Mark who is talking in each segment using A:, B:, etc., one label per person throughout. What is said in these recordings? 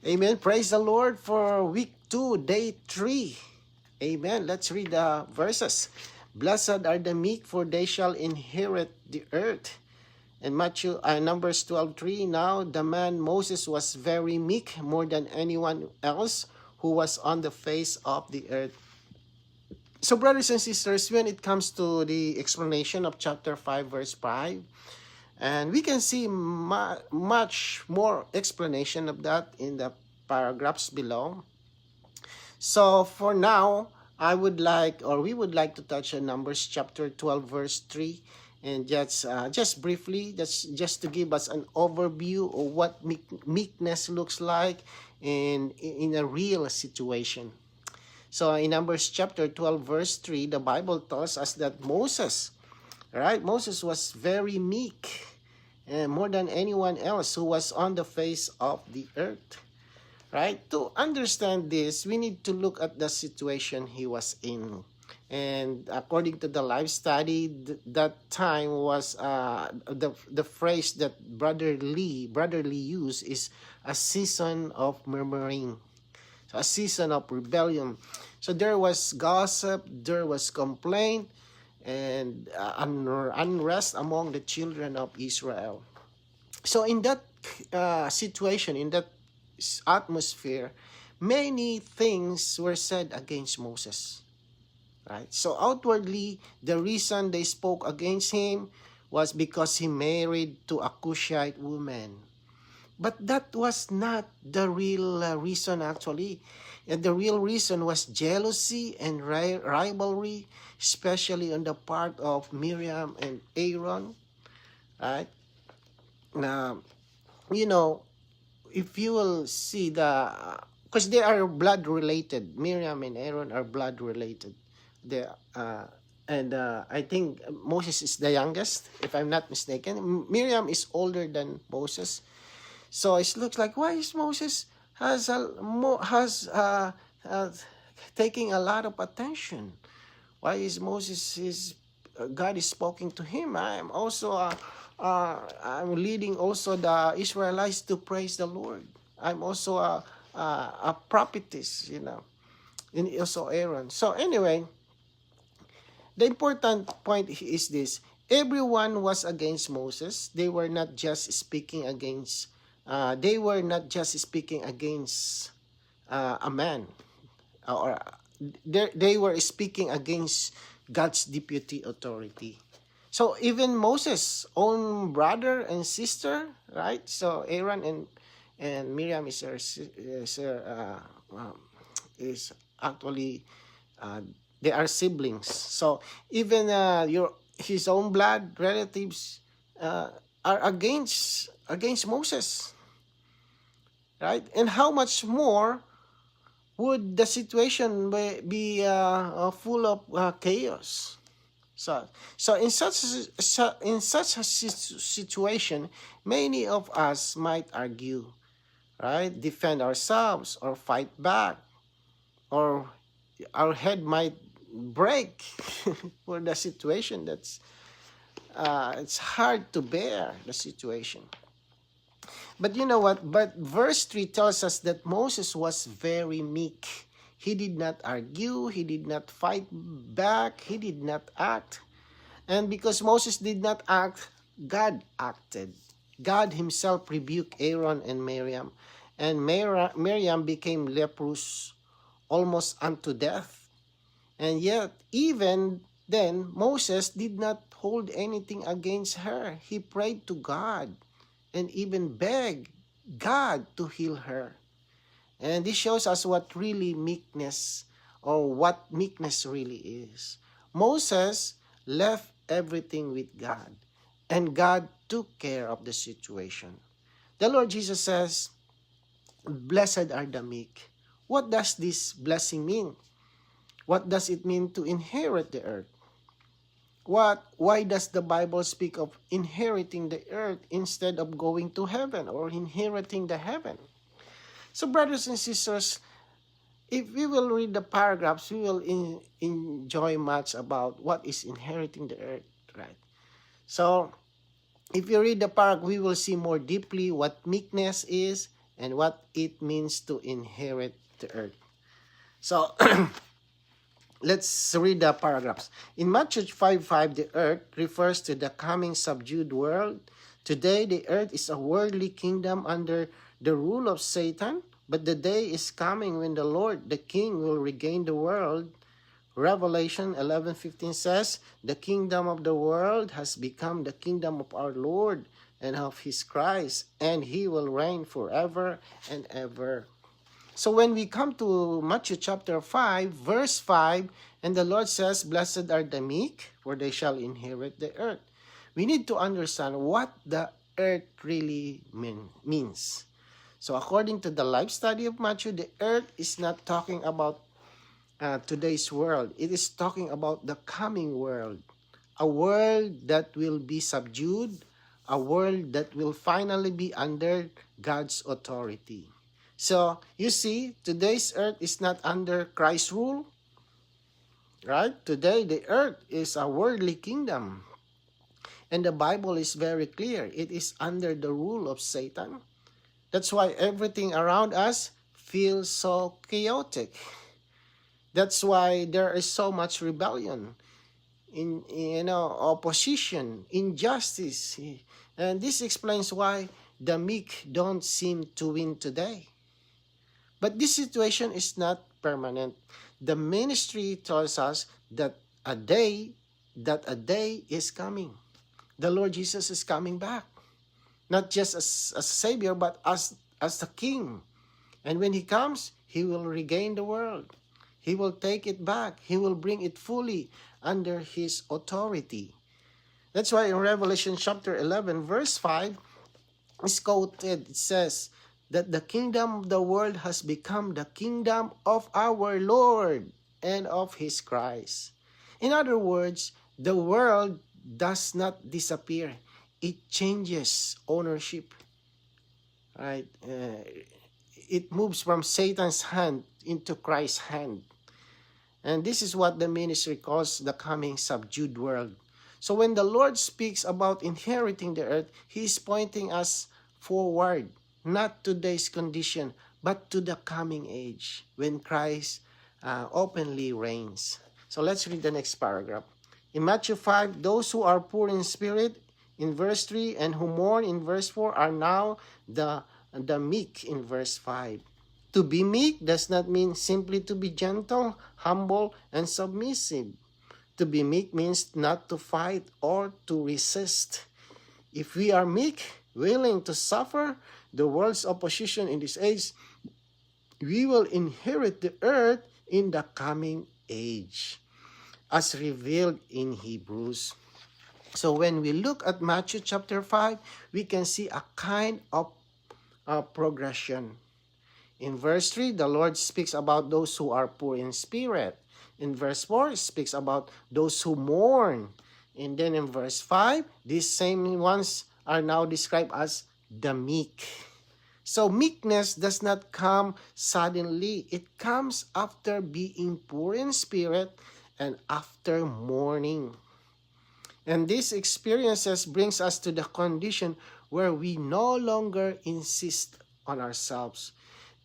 A: Amen. Praise the Lord for week 2, day 3. Amen. Let's read the verses. Blessed are the meek, for they shall inherit the earth. And Numbers 12:3. Now the man Moses was very meek, more than anyone else who was on the face of the earth. So brothers and sisters, when it comes to the explanation of chapter 5, verse 5, and we can see much more explanation of that in the paragraphs below. So for now, we would like to touch on Numbers chapter 12, verse 3, and just briefly, that's just to give us an overview of what meekness looks like in a real situation. So in Numbers chapter 12, verse 3, the Bible tells us that Moses was very meek, and more than anyone else who was on the face of the earth. Right? To understand this, we need to look at the situation he was in. And according to the life study, that time was the phrase that Brother Lee used is a season of murmuring, so a season of rebellion. So there was gossip, there was complaint, and unrest among the children of Israel. So in that situation, in that atmosphere, many things were said against Moses. Right? So outwardly, the reason they spoke against him was because he married to a Cushite woman. But that was not the real reason actually. And the real reason was jealousy and rivalry, especially on the part of Miriam and Aaron. Right? Now, if you will see because they are blood related. Miriam and Aaron are blood related. I think Moses is the youngest, if I'm not mistaken. Miriam is older than Moses. So it looks like, why is Moses taking a lot of attention? Why is God is speaking to him? I'm leading also the Israelites to praise the Lord. I'm also a prophetess, and also Aaron. So anyway, the important point is this: everyone was against Moses. They were not just speaking against. A man, or they were speaking against God's deputy authority. So even Moses' own brother and sister, right? So Aaron and Miriam is actually they are siblings. So even his own blood relatives are against Moses, right? And how much more would the situation be full of chaos? So in such a situation, many of us might argue, right? Defend ourselves or fight back, or our head might break for the situation. It's hard to bear the situation. But you know what? But verse 3 tells us that Moses was very meek. He did not argue. He did not fight back. He did not act. And because Moses did not act, God acted. God himself rebuked Aaron and Miriam. And Miriam became leprous almost unto death. And yet, even then, Moses did not hold anything against her. He prayed to God and even begged God to heal her. And this shows us what meekness really is. Moses left everything with God, and God took care of the situation. The Lord Jesus says, "Blessed are the meek." What does this blessing mean? What does it mean to inherit the earth? Why does the Bible speak of inheriting the earth instead of going to heaven or inheriting the heaven? So brothers and sisters, if we will read the paragraphs, we will enjoy much about what is inheriting the earth, right? So if you read the paragraph, we will see more deeply what meekness is and what it means to inherit the earth. So, let's read the paragraphs. In Matthew 5:5, the earth refers to the coming subdued world. Today, the earth is a worldly kingdom under the rule of Satan, but the day is coming when the Lord, the King, will regain the world. Revelation 11:15 says, "The kingdom of the world has become the kingdom of our Lord and of his Christ, and he will reign forever and ever." So when we come to Matthew chapter 5, verse 5, and the Lord says, "Blessed are the meek, for they shall inherit the earth." We need to understand what the earth really means. So according to the life study of Matthew, the earth is not talking about today's world. It is talking about the coming world. A world that will be subdued, a world that will finally be under God's authority. So, you see, today's earth is not under Christ's rule, right? Today, the earth is a worldly kingdom. And the Bible is very clear. It is under the rule of Satan. That's why everything around us feels so chaotic. That's why there is so much rebellion, opposition, injustice. And this explains why the meek don't seem to win today. But this situation is not permanent. The ministry tells us that a day is coming. The Lord Jesus is coming back. Not just as a Savior, but as the King. And when He comes, He will regain the world. He will take it back. He will bring it fully under His authority. That's why in Revelation chapter 11, verse 5, is quoted. It says that the kingdom of the world has become the kingdom of our Lord and of His Christ. In other words, the world does not disappear. It changes ownership. Right? It moves from Satan's hand into Christ's hand. And this is what the ministry calls the coming subdued world. So when the Lord speaks about inheriting the earth, He is pointing us forward, not to today's condition, but to the coming age when Christ openly reigns. So let's read the next paragraph. In Matthew 5, those who are poor in spirit, in verse 3, and who mourn in verse 4, are now the meek in verse 5. To be meek does not mean simply to be gentle, humble, and submissive. To be meek means not to fight or to resist. If we are meek, willing to suffer the world's opposition in this age, we will inherit the earth in the coming age, as revealed in Hebrews. So when we look at Matthew chapter 5, we can see a kind of progression. In verse 3, the Lord speaks about those who are poor in spirit. In verse 4, it speaks about those who mourn. And then in verse 5, these same ones are now described as the meek. So meekness does not come suddenly. It comes after being poor in spirit and after mourning. And these experiences brings us to the condition where we no longer insist on ourselves.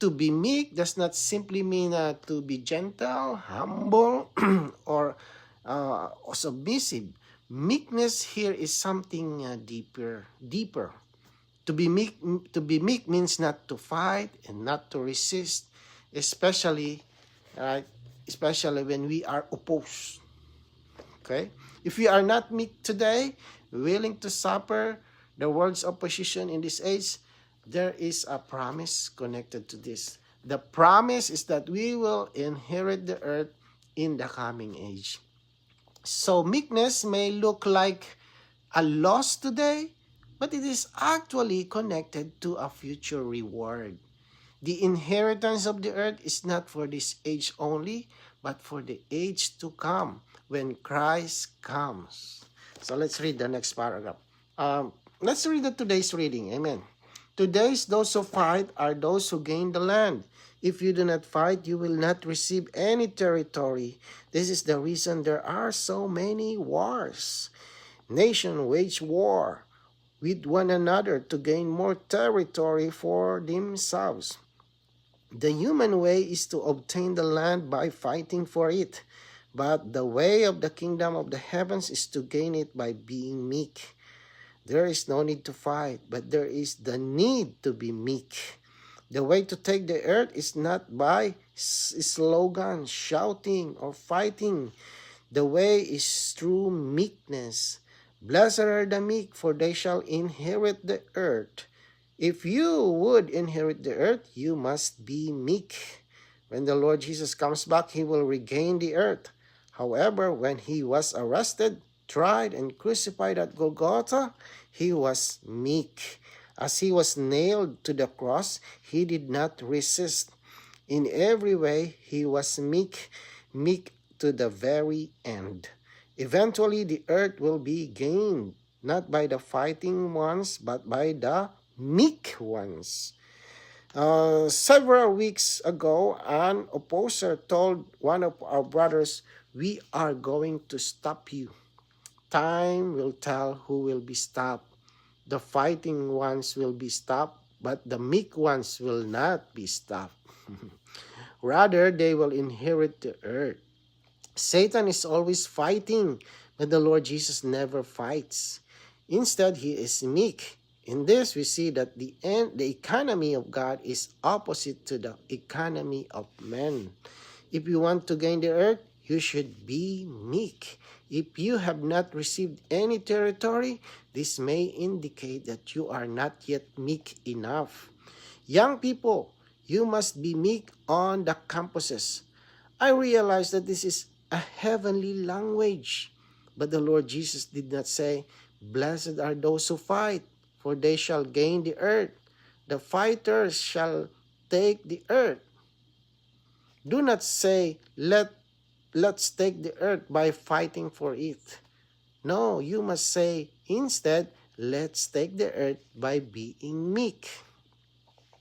A: To be meek does not simply mean to be gentle, humble, or submissive. Meekness here is something deeper. To be meek means not to fight and not to resist, especially when we are opposed. Okay? If we are not meek today, willing to suffer the world's opposition in this age, there is a promise connected to this. The promise is that we will inherit the earth in the coming age. So meekness may look like a loss today, but it is actually connected to a future reward. The inheritance of the earth is not for this age only, but for the age to come when Christ comes. So let's read the next paragraph. Let's read today's reading. Amen. Today's those who fight are those who gain the land. If you do not fight, you will not receive any territory. This is the reason there are so many wars. Nations wage war with one another to gain more territory for themselves. The human way is to obtain the land by fighting for it, but the way of the kingdom of the heavens is to gain it by being meek. There is no need to fight, but there is the need to be meek. The way to take the earth is not by slogans, shouting, or fighting. The way is through meekness. Blessed are the meek, for they shall inherit the earth. If you would inherit the earth, you must be meek. When the Lord Jesus comes back, he will regain the earth. However, when he was arrested, tried, and crucified at Golgotha, he was meek. As he was nailed to the cross, he did not resist. In every way, he was meek, meek to the very end. Eventually, the earth will be gained, not by the fighting ones, but by the meek ones. Several weeks ago, an opposer told one of our brothers, "We are going to stop you. Time will tell who will be stopped. The fighting ones will be stopped, but the meek ones will not be stopped. Rather, they will inherit the earth." Satan is always fighting, but the Lord Jesus never fights. Instead, he is meek. In this, we see that the economy of God is opposite to the economy of men. If you want to gain the earth, you should be meek. If you have not received any territory, this may indicate that you are not yet meek enough. Young people, you must be meek on the campuses. I realize that this is a heavenly language, but the Lord Jesus did not say, "Blessed are those who fight, for they shall gain the earth. The fighters shall take the earth." Do not say, let's take the earth by fighting for it. No, you must say instead, let's take the earth by being meek.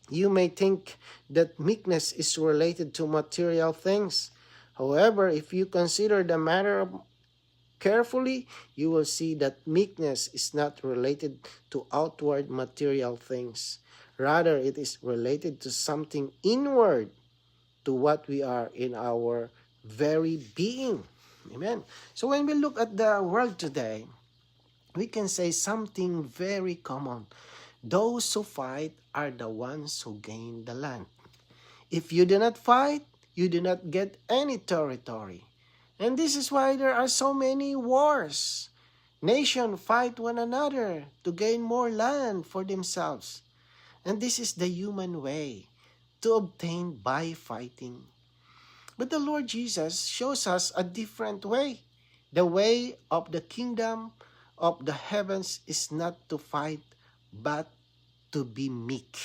A: You may think that meekness is related to material things. However, if you consider the matter carefully, you will see that meekness is not related to outward material things. Rather, it is related to something inward, to what we are in our very being. Amen. So when we look at the world today, we can say something very common. Those who fight are the ones who gain the land. If you do not fight, you do not get any territory. And this is why there are so many wars. Nations fight one another to gain more land for themselves. And this is the human way, to obtain by fighting. But the Lord Jesus shows us a different way. The way of the kingdom of the heavens is not to fight, but to be meek.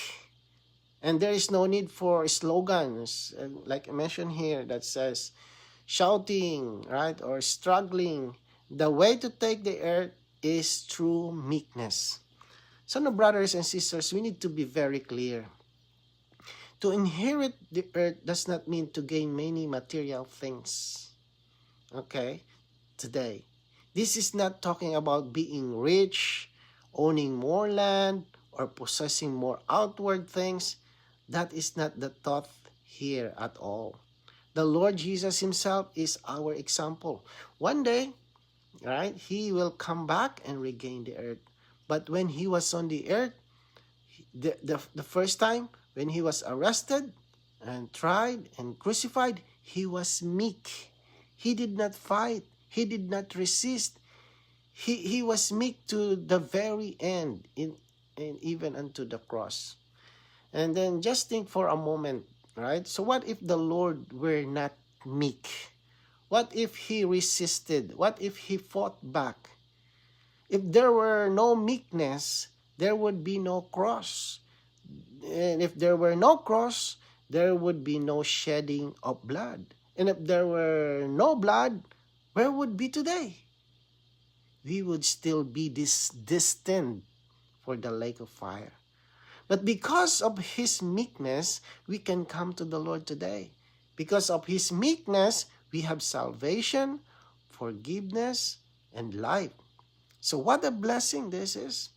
A: And there is no need for slogans, like I mentioned here, that says shouting, right, or struggling. The way to take the earth is through meekness. So, no, brothers and sisters, we need to be very clear. To inherit the earth does not mean to gain many material things. Okay? Today. This is not talking about being rich, owning more land, or possessing more outward things. That is not the thought here at all. The Lord Jesus himself is our example. One day, right, he will come back and regain the earth. But when he was on the earth, the first time, when he was arrested and tried and crucified, he was meek. He did not fight. He did not resist. He was meek to the very end, and even unto the cross. And then just think for a moment, right? So what if the Lord were not meek? What if he resisted? What if he fought back? If there were no meekness, there would be no cross. And if there were no cross, there would be no shedding of blood. And if there were no blood, where would be today? We would still be destined for the lake of fire. But because of his meekness, we can come to the Lord today. Because of his meekness, we have salvation, forgiveness, and life. So what a blessing this is.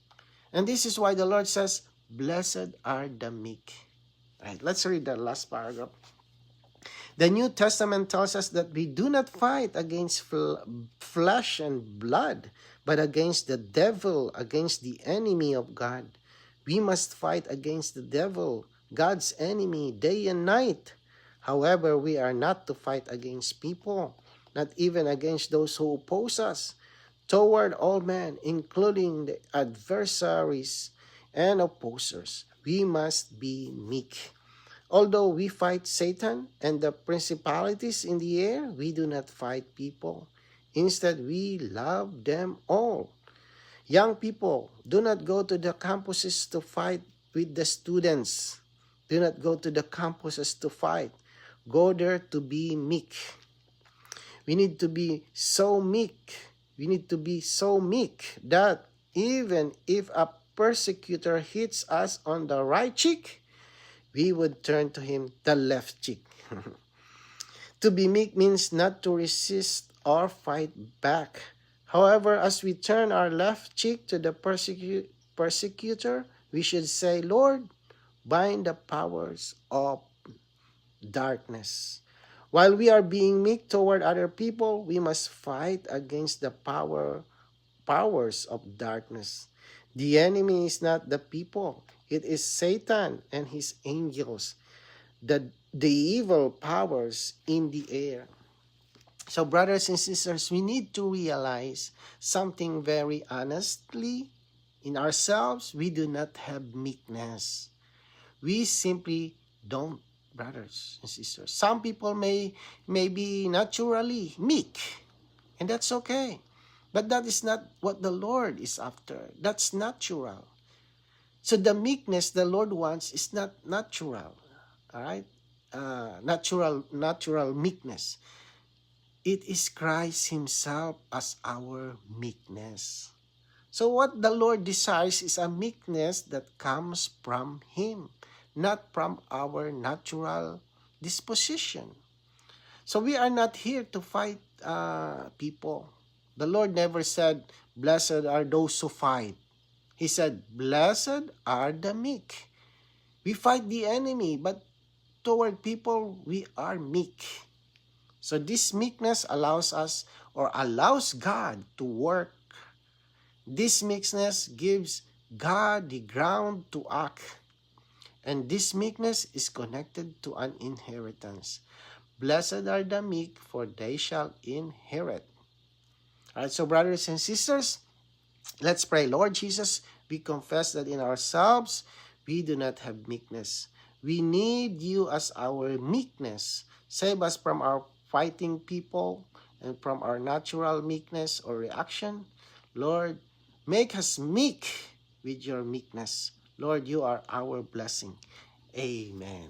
A: And this is why the Lord says, blessed are the meek. All right, let's read the last paragraph. The New Testament tells us that we do not fight against flesh and blood, but against the devil, against the enemy of God. We must fight against the devil, God's enemy, day and night. However, we are not to fight against people, not even against those who oppose us. Toward all men, including the adversaries and opposers, we must be meek. Although we fight Satan and the principalities in the air, we do not fight people. Instead, we love them all. Young people, do not go to the campuses to fight with the students. Do not go to the campuses to fight. Go there to be meek. We need to be so meek. We need to be so meek that even if a persecutor hits us on the right cheek, we would turn to him the left cheek. To be meek means not to resist or fight back. However, as we turn our left cheek to the persecutor, we should say, Lord, bind the powers of darkness. While we are being meek toward other people, we must fight against the powers of darkness. The enemy is not the people. It is Satan and his angels, the evil powers in the air. So brothers and sisters, we need to realize something very honestly. In ourselves, we do not have meekness. We simply don't, brothers and sisters. Some people may be naturally meek, and that's okay. But that is not what the Lord is after. That's natural. So the meekness the Lord wants is not natural. All right? Natural meekness. It is Christ himself as our meekness. So what the Lord desires is a meekness that comes from him, not from our natural disposition. So we are not here to fight people. The Lord never said, blessed are those who fight. He said, blessed are the meek. We fight the enemy, but toward people, we are meek. So this meekness allows us or allows God to work. This meekness gives God the ground to act. And this meekness is connected to an inheritance. Blessed are the meek, for they shall inherit. All right, so brothers and sisters, let's pray. Lord Jesus, we confess that in ourselves, we do not have meekness. We need you as our meekness. Save us from our fighting people and from our natural meekness or reaction. Lord, make us meek with your meekness. Lord, you are our blessing. Amen.